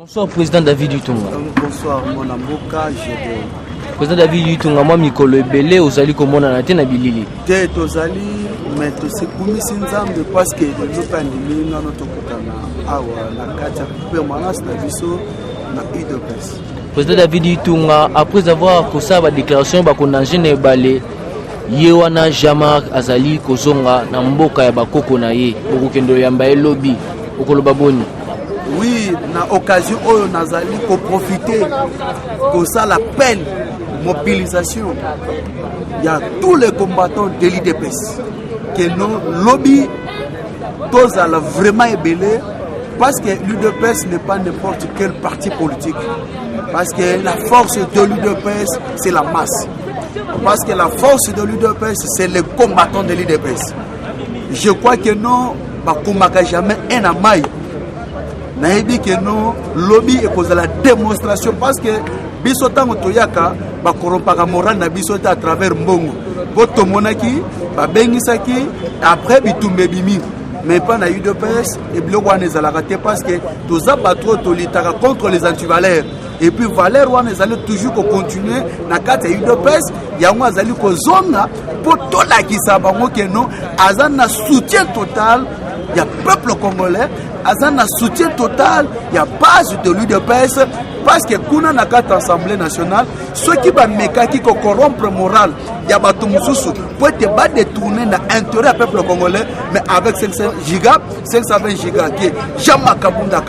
Bonsoir Président David Lutunga. Bonsoir mon amboka Gédéon. Président David Lutunga, moi mikolo ebele ozali komona na te na bilili. Te tozali mais tosekumisi nzambe parce que nous pandimi ngano tokutana awa na kati permanence na biso na UDPS. Président David Lutunga, après avoir kosa ba déclaration ba konanje na ebale yewana Jean-Marc azali kozonga na mboka ya bakoko na ye bokokendo yamba elobi okoloba boni. Oui, na occasion oyo nazali ko profiter ko ça l'appel mobilisation. Il y a tous les combattants de l'IDPS que nos lobby tous à la vraiment ébélé parce que l'UDPS n'est pas n'importe quel parti politique. Parce que la force de l'UDPS c'est la masse. Parce que la force de l'UDPS c'est les combattants de l'IDPS. Je crois que non, bah combattre jamais un amaille. Naïbi que non, lobby est cause de la démonstration parce que bisotango toyaka ba korompaka moral na bisota à travers mbongo. Boto monaki, ba bengisaki après bitumbe bimi. Mais pas na UDPS et biloko wana ezalaka te parce que toza batro tolitaka contre les antivaleurs. Et puis valeur wana ezali toujours ko continuer na kati ya UDPS yango azali ko zonga pour tolakisa bango que non azana soutien total il y a peuple congolais, azana soutien total, il y a base de l'UDPS parce que kuna na carte assemblée nationale, ceux qui va meka qui corrompre moral, il y a bato mususu pour te ba détourner na intérêt peuple congolais mais avec 500 gigas, 520 gigas qui Jean-Marc Kabunda,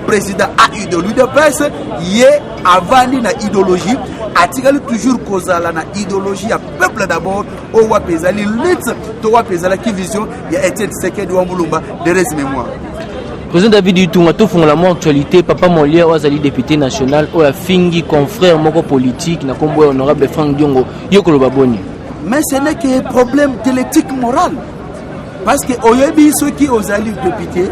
président AU de l'UDPS, yé avandi na idéologie atikali toujours kozala na idéologie ya peuple d'abord au wapezali lit to wapezala ki vision ya Etienne Tshisekedi wa Mulumba de res mémoire. Président David Lutunga to fongola mo actualité papa Molière wazali député national o ya fingi confrère moko politique na kombo honorable Frank Diongo yokoloba boni. Mais ce n'est que problème de l'éthique morale parce que oyebi ceux qui ozali député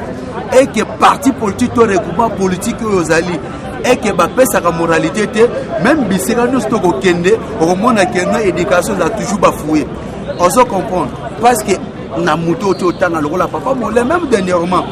et que parti politique to regroupement politique ozali et que ba pesa ka moralité te même bisika nous to ko kende o mona kende éducation za toujours bafoué on se comprendre parce que na muto to tanga lokola papa molé même dernièrement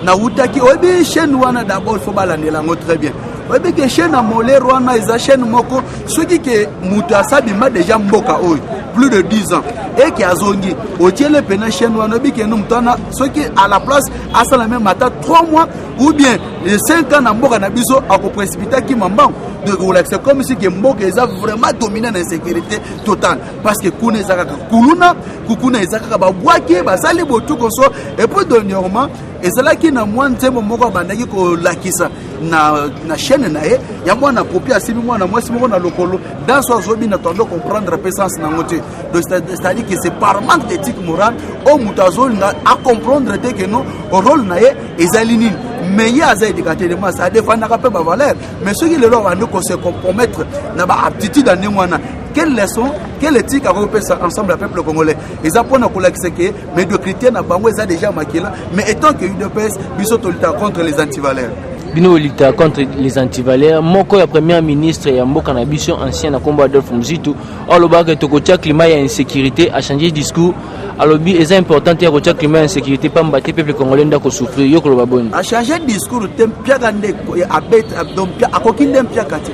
na utaki obi chaîne wana d'abord faut balandela ngo très bien obi que chaîne na molé wana eza chaîne moko ceux qui que muto asabi ma déjà mboka oyo plus de 10 ans et qui a zongi au tiele pena chaîne wana obi que nous mtana ceux qui à la place à ça la même matin 3 mois ou bien les 5 ans na mboka na biso a ko précipiter ki mambango de relaxer comme si que mboka eza vraiment dominé na insécurité totale parce que kuna ezaka kuluna kukuna ezaka ba bwaki ba sali botu koso et puis dernièrement et c'est là qui na moins ntembo moko bandaki ko lakisa na chaîne na ye ya mwana copie asibi mwana mwasi moko na lokolo dans so zobi na tondo comprendre puissance na ngote donc c'est-à-dire que c'est par manque d'éthique morale au mutazol na à comprendre que non au rôle na ye ezali nini mais il y a des éducateurs de moi ça défend pas ba valeur mais ceux qui le leur vont se compromettre na ba aptitude dans nemwana quelle leçon quelle éthique à regrouper ça ensemble le peuple congolais ils apprennent à collaxer que mais de critères na bango ça déjà makila mais étant que UDPS biso to lutter contre les antivaleurs bino lutter contre les antivaleurs moko ya premier ministre ya mboka na biso ancien na kombo Adolphe Muzitu alobaka tokotia climat ya insécurité a changer discours alobi est important ya kotia climat ya insécurité pas mbaté peuple congolais ndako souffrir yokoloba boni a changer discours tempia gande abet donc akokinde mpia kati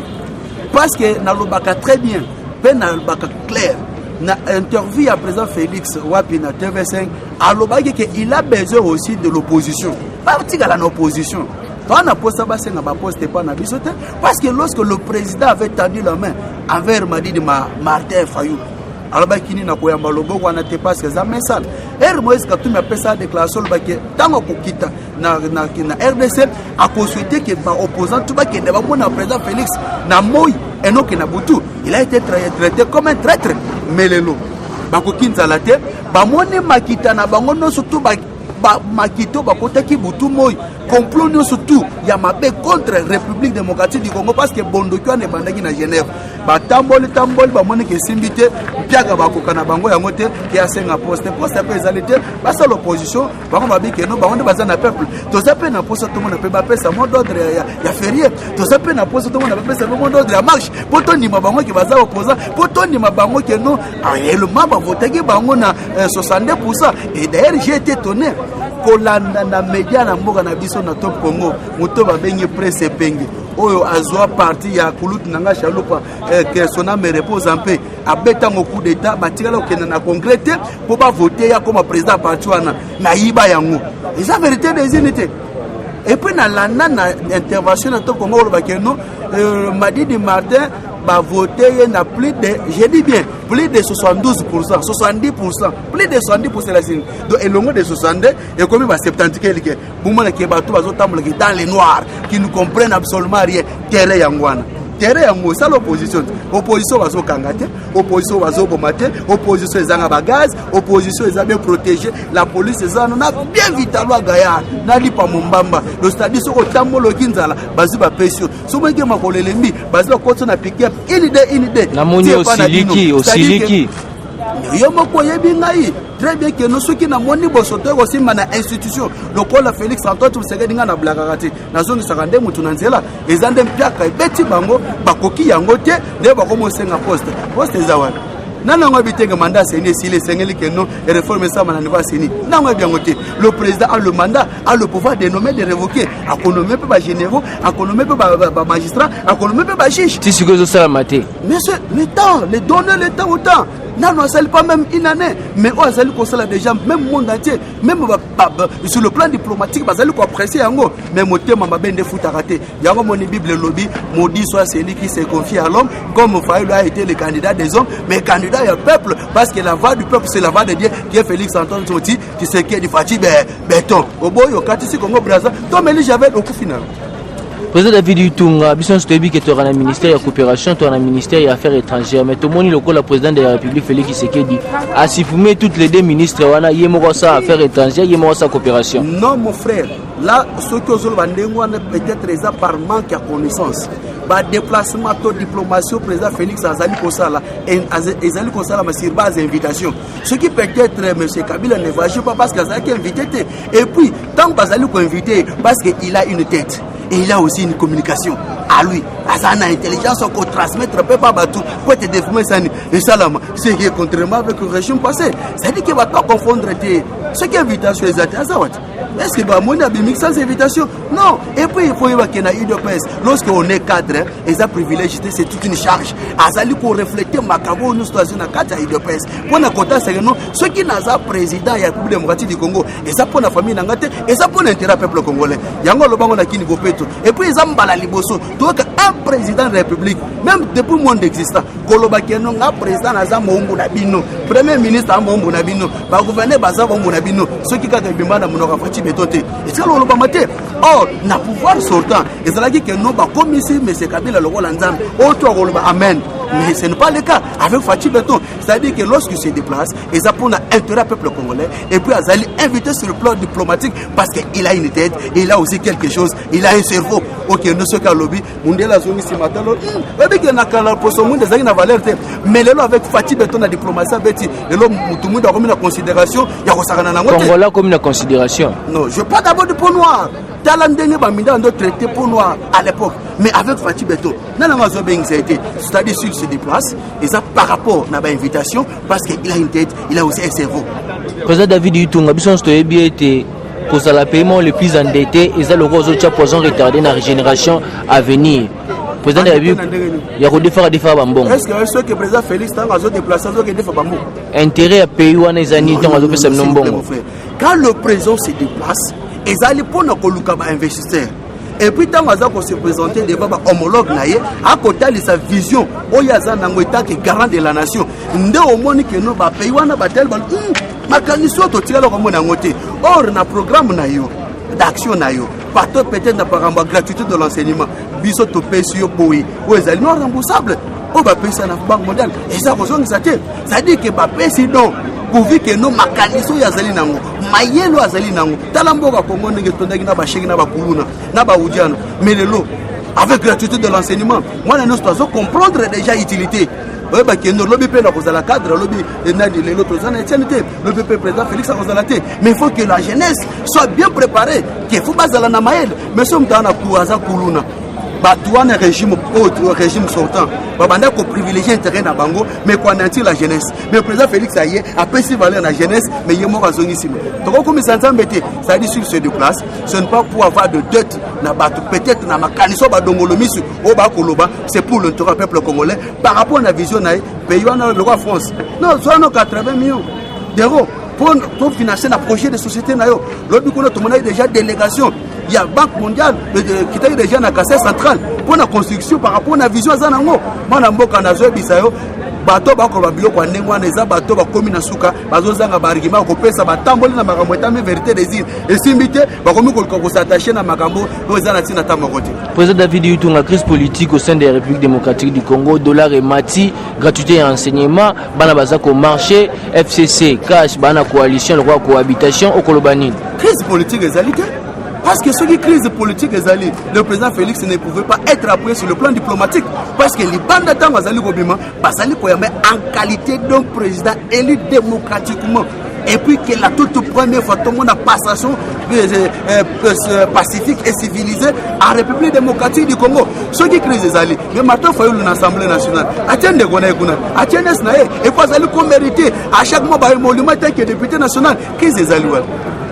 parce que na lobaka très bien na lobaka clair na interview à président Félix Wapi na TV5 alobaki que il a besoin aussi de l'opposition parti à l'opposition. Parce que lorsque le président avait tendu la main envers Martin Fayou, alors qu'il n'a pas eu logo wana te parce que ça me sale. Moïse Katumbi a fait sa déclaration que tango kokita na RDC a souhaité que opposant tout ba que ne va pas président Félix na moi et non que na Butu il a été traité comme un traître melelo bako kinzala te ba mone makita na bango no surtout ba makito bakotaki Butu moi complot nous surtout il y a mabe contre République démocratique du Congo parce que Bondokyo ne bandaki na Genève ba tamboli ba mone ke simbité piaka bakokana bango yango te ki asenga poste pe ezalite basa l'opposition bango babi ke no bango baza na peuple to zape na poste to mona pe ba pesa mot d'ordre ya férié to zape na poste to mona ba pesa mot d'ordre ya marche poto ni bango ki baza opposant poto ni bango ke no réellement ba voter bango na 62% et d'ailleurs j'ai été étonné kolanda na média na mboka na biso na top Congo moto babengi presse penge oyo azwa parti ya kulutu nanga chalupa que son âme repose en paix abeta mo coup d'état batikala okenda na congrès te po ba voter ya comme président parti wana na yiba yango eza vérité des unités. Et puis na landa na intervention na top Congo ba keno Madidi Martin va voter na plus de, je dis bien, plus de 72%, 70%, plus de 70% la signe. Donc, et le mot de 62, et comme il va 70, pour moi, qui est dans les noirs, qui ne comprennent absolument rien, terre yangwana. Terre yango, ça l'opposition. Opposition va se kangater, opposition va se bombarder, opposition est en bagage, opposition est bien protégée, la police est en a bien vite à Gaya, n'ali pas mon bamba. Le stade sur Otambo le Kinzala, Baziba Pesio. Souvent que ma collègue l'ennemi, Bazila Koton a piqué une idée. La monnaie aussi liki. Yomoko yebingai. Très bien que nous ceux qui n'a moni bosote aussi mana institution lokola Félix Antoine Tshisekedi na blagarati na zone sakande mutu na nzela ezande mpiaka beti bango bakoki yango te ne bakomo senga poste zawana nana ngo bitenge mandat c'est sile sengeli que non et réforme ça mana niveau seni nango bien ngote le président a le mandat a le pouvoir de nommer de révoquer a nommer pas généraux a nommer pas magistrat a nommer pas juge ti sikozo sala maté mais c'est le temps les donner le temps autant. Non, non, ça n'est pas même une année, mais on a déjà même monde entier, même sur le plan diplomatique, on a apprécié yango, mais mon thème m'a bien foot à rater. Yango mon Bible lobby, maudit soit celui qui s'est confié à l'homme, comme Faïlo a été le candidat des hommes, mais candidat il y a le peuple, parce que la voix du peuple c'est la voix de Dieu qui est Félix Antoine Tshisekedi, qui c'est qui est du Fati béton. Au bout au Katisi Congo Brazza, toi mais j'avais au coup final. Président David Utunga, Bisson Stebi qui est au ministère de la coopération, au ministère des affaires étrangères, mais tout le monde le président de la République Félix Tshisekedi a supprimé toutes les deux ministres, wana yemosa affaires étrangères, yemosa coopération. Non mon frère, là ce que vous avez peut-être par manque de connaissance. Ba déplacement to diplomatie au président Félix Azali Kosala et Azali Kosala ma sur base d'invitation. Ce qui peut-être monsieur Kabila ne va pas parce qu'Azali est invité et puis tant qu'Azali est invité parce qu'il a une tête. Et il a aussi une communication à lui. À une intelligence qu'on transmettre peut pas battre pour te déformer ça. Et ça là, c'est qui est contrairement avec le régime passé. Ça dit qu'il va pas confondre ce qui est invitation les athées. Est-ce que mon a bien sans invitation? Non. Et puis il faut qu'il y ait une UDPS. Lorsqu'on est cadre, et ça privilège, c'est toute une charge. Azali pour refléter ma cabo une situation à 4 UDPS. Pour la quota, c'est que non. Ceux qui n'a pas président, il y a la démocratie du Congo. Et ça pour la famille Nangate, et ça pour l'intérêt peuple congolais. Yango le bango na kini gopeto. Et puis ils ont bala liboso. Donc un président de la République, même depuis le monde existant, Koloba Keno, un président n'a Mombo Nabino, premier ministre a Mombo Nabino, va gouverner Baza Mombo Nabino, ceux qui ont bimana Monoka Fati Betote. Et c'est le Lobamate. Or, na pouvoir sortant, et c'est là que nous, comme ici, M. Kabila, le rôle en Zam, autre rôle, amen. Mais ce n'est pas le cas avec Fati Beton. C'est-à-dire que lorsqu'il se déplace, et ça pour l'intérêt du peuple congolais, et puis Azali invité sur le plan diplomatique parce qu'il a une tête, et il a aussi quelque chose, il a un cerveau. Ok, nous sommes à lobby, on est là, on est là, mais là, avec Fati Beton, la diplomatie, et là, tout le monde a remis la considération, il y a Congola comme une considération. Non, je ne veux pas d'abord du peau noire. Talandenge Bamida, on doit traiter peau noire à l'époque, mais avec Fati Beton, c'est-à-dire qu'il se déplace, et ça par rapport à l'invitation, parce qu'il a une tête, il a aussi un cerveau. Président David Utunga, Bisson Stebi était pour le paiement le plus endetté, et ça le rose au poison retardé dans la régénération à venir. Président de la République, il y a des fois bambon. Est-ce que le président Félix a déplacé des fois bambon? Intérêt à payer ou à les années, quand le président se déplace, ils allaient pour nous investisseurs. Et puis, tant qu'on se présenter devant l'homologue, à côté de sa vision, il y a un état qui est garant de la nation. Nous avons dit que nous avons payé ma candidature au tir or, on a un programme d'action, peut-être n'a gratuité de l'enseignement. Biso to pesio boy, ou les non remboursables. On va payer ça dans la banque mondiale. Et ça, ça dit que va payer sinon. Pourvu que nos mécanismes yazali nango, mayelo yazali nango. Talamboka Congo nenge tondaki na ba sheki na ba kuluna, na ba udiano. Mais le lot, avec gratuité de l'enseignement, moi nous doit comprendre déjà utilité. Oui, bah qui nous lobby la cause à la cadre, lobby les autres zones éternité, lobby président Félix à cause à la tête. Mais il faut que la jeunesse soit bien préparée. Qu'il faut pas aller na maël. Mais sommes dans la kouaza kuluna. Batouane régime régime sortant. Babanda ko privilégier intérêt na bango mais qu'on anéantit la jeunesse. Mais le président Félix Aye a pesé valeur la jeunesse mais yemo bazongissime. Donc comme ça embêté, ça dit sur se déplace, ce n'est pas pour avoir de dette na batu peut-être na makaniso ba dongolo misu o ba koloba, c'est pour le peuple congolais par rapport à la vision na pays na le roi France. Non, soit nos 80 millions d'euros pour financer le projet de société. L'autre coup, tout le monde a déjà délégation. Il y a Banque mondiale qui est déjà dans la casse centrale pour la construction par rapport à la vision. Moi, je suis bato bakoba biloko ndengwa neza bato bakomi na suka bazozanga barigima kopesa batamboli na makambo etame vérité désir esimbite bakomi ko s'attacher na makambo ozana tina tamokote. Président David Yutunga, crise politique au sein de la République démocratique du Congo, dollar et mati, gratuité et enseignement, bana bazako marché, FCC, cash, bana coalition, le roi cohabitation au Kolobani. Crise politique égalité. Parce que ce qui crise politique est allé, le président Félix ne pouvait pas être appuyé sur le plan diplomatique. Parce que les bandes d'attente Bazali Gobima, Bazali Koyame en qualité d'un président élu démocratiquement. Et puis que la toute première fois, tout le monde a passation pacifique et civilisée en République démocratique du Congo. Ce qui crise est allé, mais maintenant il faut l'Assemblée nationale. Attendez, attendez, et puis Bazali qu'on mérite à chaque mois, il y a un député national. Crise est allé.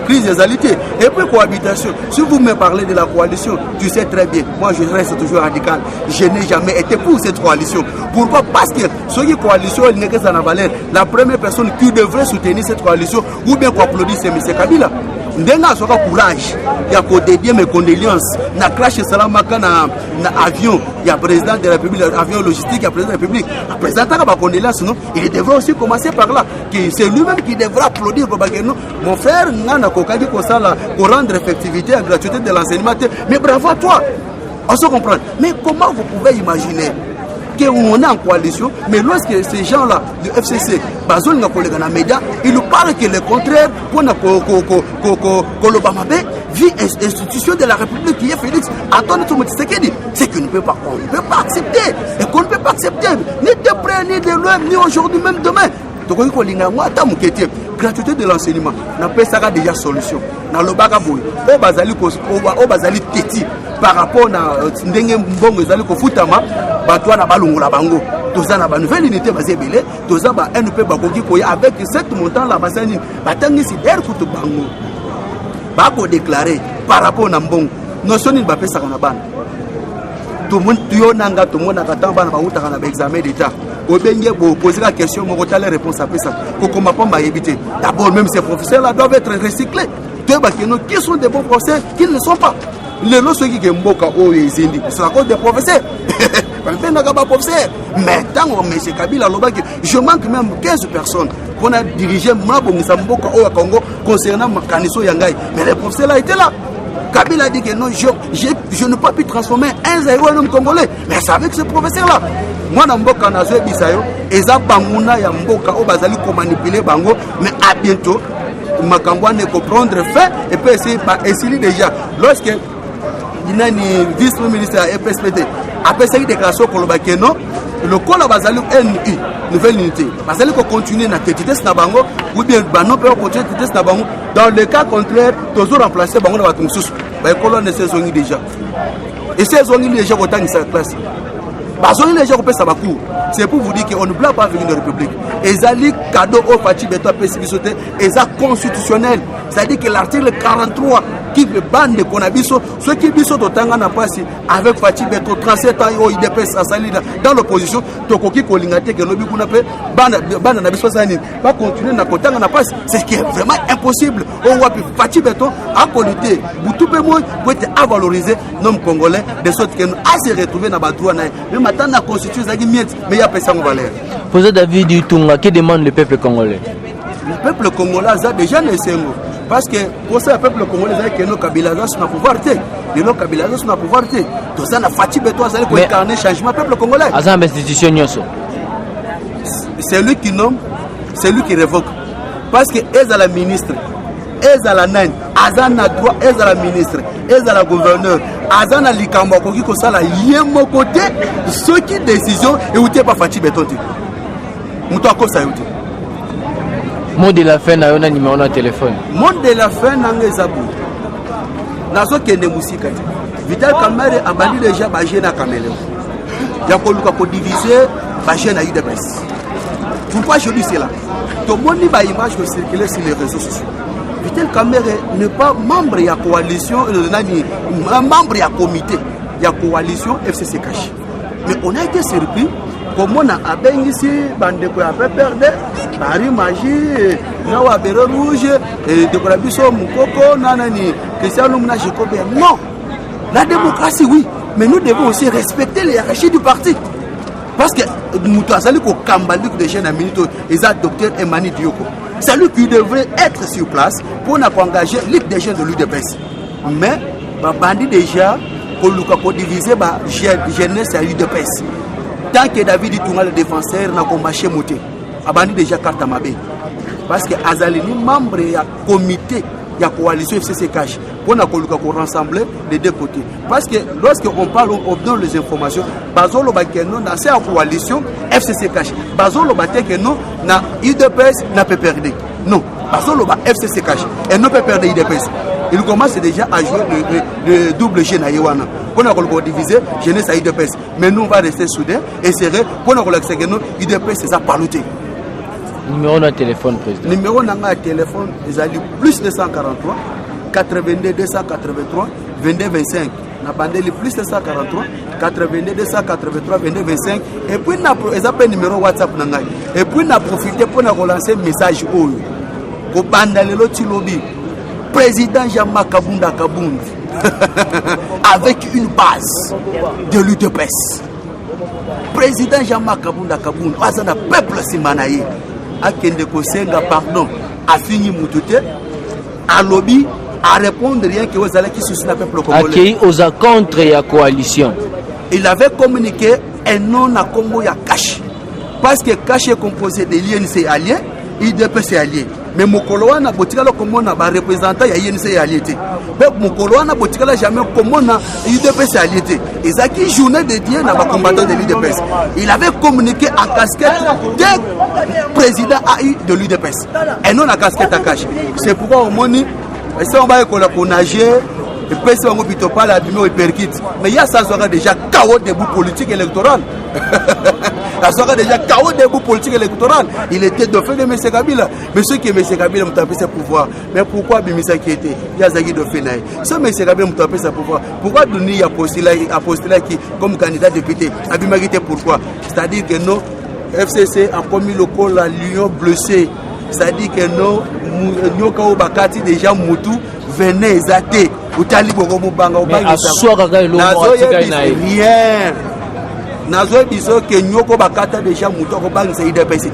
Crise des égalités. Et puis cohabitation. Si vous me parlez de la coalition, tu sais très bien, moi je reste toujours radical. Je n'ai jamais été pour cette coalition. Pourquoi? Parce que ce qui coalition, il n'est que ça n'a valeur. La première personne qui devrait soutenir cette coalition, ou bien qu'on applaudisse, c'est M. Kabila. Ndenga soka courage, il y a qu'au dédier mes condoléances. Na crash salamaka na avion, il y a président de la République, avion logistique, il y a président de la République. Le président a pas condoléances, non? Il devrait aussi commencer par là. C'est lui-même qui devra applaudir. Mon frère, Nana Kokadi Kosala, pour rendre effectivité à la gratuité de l'enseignement. Mais bravo à toi. On se comprend. Mais comment vous pouvez imaginer qu'on est en coalition, mais lorsque ces gens-là du FCC, Bazol n'a collègue dans les médias, ils nous parlent que le contraire, pour l'Obama vie institution de la République qui est Félix Antoine Tshisekedi, c'est qu'on ne peut pas accepter, et qu'on ne peut pas accepter, ni de près, ni de loin, ni aujourd'hui, même demain. Donc, il y a une gratuité de l'enseignement. On appelle ça déjà solution. Dans le bagaboui, au Bazali Teti, par rapport à Ndenge Mbongo, Zali Kofutama, Batouana na Balungola Bango. Tous ça, la nouvelle unité basée belé, tous ça, NP Bakoki Koya, avec 7 montants la Bassani, Batangi si d'air Koutou Bango. Bako déclaré par rapport à Mbongo, nous sommes une bapé Sakanabana. Tout le monde, tout le monde a attendu un examen d'État. Au Bengue, vous posez la question, vous avez la réponse à ça. Comment pas éviter? D'abord, même ces professeurs-là doivent être recyclés. Qui sont des bons professeurs, qui ne le sont pas. Les lorsqu'ils qui sont Mboka ou les Indiens, c'est à cause des professeurs. Mais tant que M. Kabila, je manque même 15 personnes qu'on a dirigé Mboka au Congo concernant Kaniso Yangai. Mais les professeurs-là étaient là. Kabila dit que non, je ne peux pas pu transformer un zéro en homme congolais. Mais c'est avec ce professeur-là. Moi, dans Mboka, je suis Bisayo, et ça, Bangouna, ya Mboka, au Bazali, pour manipuler Bango, mais à bientôt, Makangwa ne peut prendre fin et peut essayer d'essayer déjà. Lorsque il y a un vice-ministre à EPSPT, après cette déclaration pour le Bakeno, le col à Bazali NU, nouvelle unité, Bazali peut continuer à tétiter Snabango, ou bien Banon peut continuer à tétiter Snabango. Dans le cas contraire, toujours remplacer Bango dans la Tumsus. Les colonnes de ces zones déjà. Et ces zones déjà autant que sa classe. C'est pour vous dire qu'on ne peut pas venir de la République. Et Zali cadeau au Fati Beto Pessibisoté, et ça constitutionnel. C'est-à-dire que l'article 43 qui veut bande qu'on a biso, ceux qui biso au Tangana Passi avec Fati Beto 37 ans au IDPS à Salida dans l'opposition, Tokoki Kolingate que l'objet qu'on appelle bande Nabiso Sani va continuer à Tangana Passi. C'est ce qui est vraiment impossible. On voit que Fati Beto a qualité, Boutou Pémoy pour être à valoriser nos Congolais de sorte que nous à se retrouver dans Badouana. Mais maintenant la constitution Zagi Miette, mais il y a personne valeur. Posez David Yutunga, que demande le peuple congolais? Le peuple congolais a déjà laissé. Parce que pour ça, le peuple congolais a que nos Kabila sont à pouvoir. Nos Kabila sont à pouvoir. Tout ça, la fatigue de toi, c'est pour incarner changement du peuple congolais. C'est lui qui nomme, c'est lui qui révoque. Parce que est à la ministre, est à la naine, Azana droit, est à la ministre, est à la gouverneur, Azana Likamba, qui est ça là, il y a mon côté, ceux qui décision et où tu n'es pas fatigué. Mot de la fin, on a numéro de téléphone. Mot de la fin, on a un zabou. Nazo kende musika. Vital Kamerhe a banni déjà Bagena Caméléon. Il y a qu'on diviser Bagena UDPS. Pourquoi je dis cela? Tout le monde a une image qui circule sur les réseaux sociaux. Vital Kamerhe n'est pas membre de la coalition, membre de la comité, de la coalition FCC Cash. Mais on a été surpris. Comme on a bien ici, bande quoi après perdre, Paris Magie, Nawa Béré Rouge, de Corabiso Moukoko, Nanani, Christian Lumna Jacob. Non, la démocratie oui, mais nous devons aussi respecter les hiérarchies du parti. Parce que nous avons dit Kambalik de jeunes amis, et ça, docteur Emani Dioko. C'est lui qui devrait être sur place pour engager Ligue des jeunes de l'UDPS. Mais, bandit déjà, pour diviser la jeunesse à l'UDPS. Tant que David Itunga le défenseur n'a pas marché monté, abandonné déjà carte à Mabé. Parce que Azalini, membre du comité de la coalition FCC Cash, pour nous rassembler des deux côtés. Parce que lorsqu'on parle, on donne les informations, Bazolo Bakeno n'a pas coalition FCC Cash. Bazolo Bakeno n'a UDPS n'a pas perdu. Non, Bazolo FCC Cash. Et non pas perdu UDPS. Il commence déjà à jouer le double jeu à Yawana. Pour nous diviser, jeunesse à UDPS. Mais nous, on va rester soudés et serrés pour nous relaxer. UDPS, c'est ça, parlouté. Numéro de téléphone, président. Numéro de téléphone, ils ont plus 243 82 283 22 25. On a bandé plus 243 82 283 22 25. Et puis, ils ont numéro WhatsApp. Et puis, on a profité pour nous relancer un message. Pour bandaler l'autre lobby. Président Jean-Marc Kabunda Kabound avec une base de l'UDPS. Président Jean-Marc Kabunda Kabound, Azana peuple Simanaye, a Kende Kosenga, pardon, a fini Moutouté, à lobby, à répondre rien que aux allez qui soucient le peuple congolais. Accueilli aux contre la coalition. Il avait communiqué un nom à Congo ya Cash. Parce que Cash est composé de l'INC alliés, IDPS alliés. Mais Mokoloana Botikala comme on a représentant ya INC allié. Mais Mokoloana Botikala jamais comme on a UDPS allié. Et ça qui journée dédiée à la combattant de l'UDPS. Il avait communiqué en casquette des présidents AI de l'UDPS. Et non la casquette à cash. C'est pourquoi au moni, si on va nager, et puis si on va pas la bimé perkit. Mais il y a ça sera déjà chaos debout politique électoral. Ça sera déjà chaos debout politique électoral. Il était dauphin de M. Kabila. Mais ceux qui M. Kabila ont tapé ses pouvoirs. Mais pourquoi Bimisa qui était? Il y a Zaghi dauphin. Si M. Kabila ont tapé ses pouvoirs, pourquoi Douni a postulé qui comme candidat député? Abimagité pourquoi? C'est-à-dire que non, FCC a promis le col à Lyon blessé. C'est-à-dire que non, Nyokao Bakati déjà Moutou venait zaté. Mais à soi, rien. Nazo biso que Nyoko Bakata déjà Moutou Bang c'est IDPS.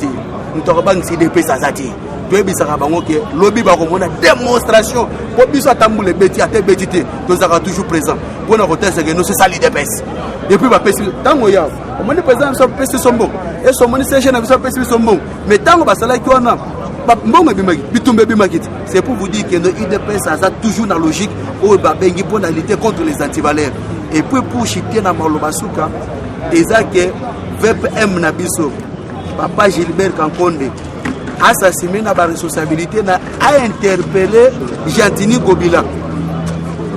Moutou Bang c'est IDPS Azati. Tu bisa bango que lobby ba komona démonstration pour biso tamboule beti ate betité to sera toujours présent pour nous retenir que nous c'est ça l'IDPS. Depuis ba pesi tango ya on moni président so pesi sombo et so moni c'est na biso pesi sombo mais tango ba sala ki wana mbongo bimaki bitumbe bimaki c'est pour vous dire que nos IDPS ça toujours dans logique au ba bengi pour lutter contre les antivaleurs et puis pour chiter na malobasuka déjà que VPM na biso papa Gilbert Kankonde assassiné na ba responsabilité na a interpellé Jantini Gobila.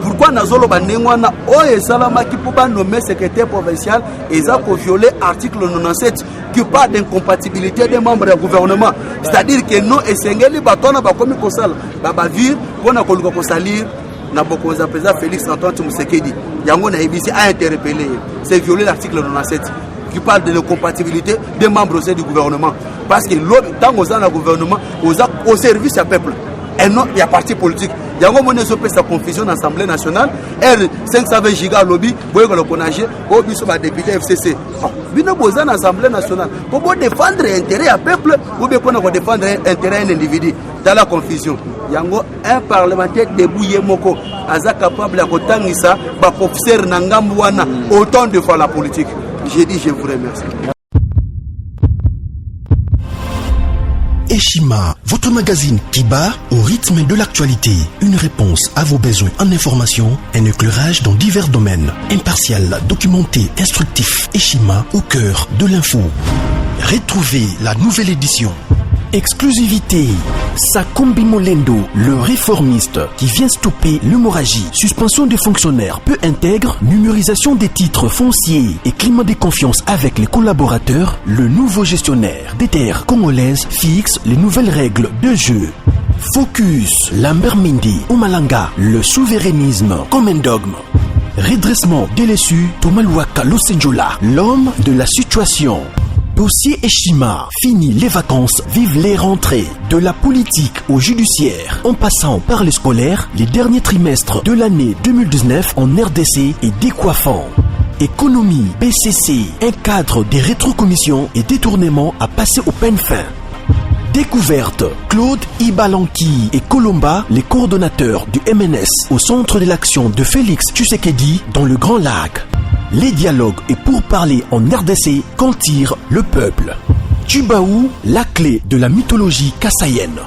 Pourquoi nazolo banengwana oye salama qui pour nommer secrétaire provincial et ça pour violer article 97 qui parle d'incompatibilité des membres du gouvernement. C'est-à-dire que non esengeli batona ba komi kosala ba vir pona koluka kosalir na bokonza président Félix Antoine Tshisekedi. Yango na ibisi a interpellé. C'est violer l'article 97 qui parle de l'incompatibilité des membres du gouvernement. Parce que tant qu'on est dans le gouvernement, au service du peuple. Et non, il y a parti politique. Il y a un moment où sa confusion dans l'Assemblée nationale. R520 giga lobby, vous voyez que le connaissez, au biso va député FCC. Vous avez besoin dans l'Assemblée nationale pour défendre l'intérêt du peuple ou bien pour défendre l'intérêt d'un individu. Dans la confusion, il y a un parlementaire débouillé moko, aza capable de kotangisa, ba professeur Nangambouana, autant de fois la politique. J'ai dit, je vous remercie. Eshima, votre magazine qui bat au rythme de l'actualité. Une réponse à vos besoins en information, un éclairage dans divers domaines. Impartial, documenté, instructif. Eshima au cœur de l'info. Retrouvez la nouvelle édition Exclusivité. Sakombi Molendo, le réformiste qui vient stopper l'hémorragie, suspension des fonctionnaires peu intègre, numérisation des titres fonciers et climat de confiance avec les collaborateurs, le nouveau gestionnaire des terres congolaises fixe les nouvelles règles de jeu. Focus, Lambert Mindi, Omalanga, le souverainisme comme un dogme. Redressement délaissé, Tomaluaka Losenjola, l'homme de la situation. Dossier Eshima, fini les vacances, vive les rentrées. De la politique au judiciaire, en passant par les scolaires, les derniers trimestres de l'année 2019 en RDC est décoiffant. Économie, BCC, un cadre des rétrocommissions et détournements à passer au peine fin. Découverte, Claude Ibalanki et Colomba, les coordonnateurs du MNS au centre de l'action de Félix Tshisekedi dans le Grand Lac. Les dialogues et pourparlers en RDC qu'en tire le peuple. Tubaou, la clé de la mythologie kassaïenne.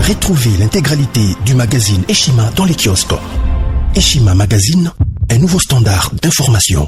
Retrouvez l'intégralité du magazine Eshima dans les kiosques. Eshima Magazine, un nouveau standard d'information.